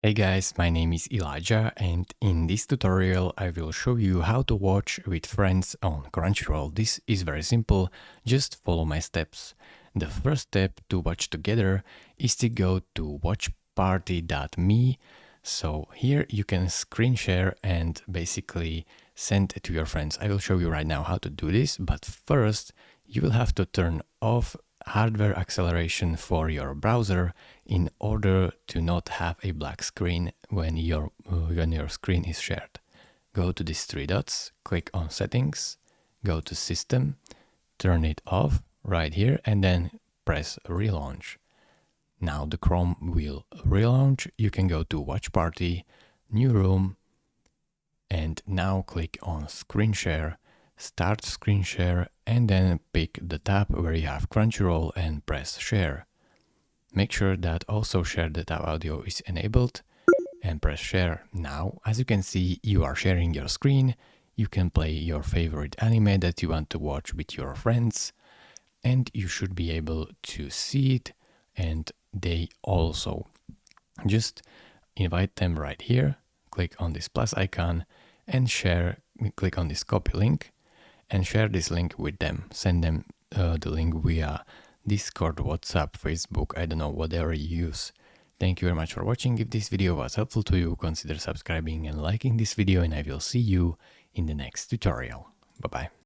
Hey guys, my name is Elijah and in this tutorial I will show you how to watch with friends on Crunchyroll. This is very simple, just follow my steps. The first step to watch together is to go to watchparty.me. So here you can screen share and basically send it to your friends. I will show you right now how to do this, but first you will have to turn off hardware acceleration for your browser in order to not have a black screen when your screen is shared. Go to these three dots, click on settings, go to system, turn it off right here and then press relaunch. Now the Chrome will relaunch. You can go to watch party, new room, and now click on screen share, start screen share, and then pick the tab where you have Crunchyroll and press share. Make sure that also share data audio is enabled and press share. Now, as you can see, you are sharing your screen. You can play your favorite anime that you want to watch with your friends, and you should be able to see it, and they also. Just invite them right here, click on this plus icon and share, click on this copy link and share this link with them. Send them the link via Discord, WhatsApp, Facebook, I don't know, whatever you use. Thank you very much for watching. If this video was helpful to you, consider subscribing and liking this video, and I will see you in the next tutorial. Bye bye.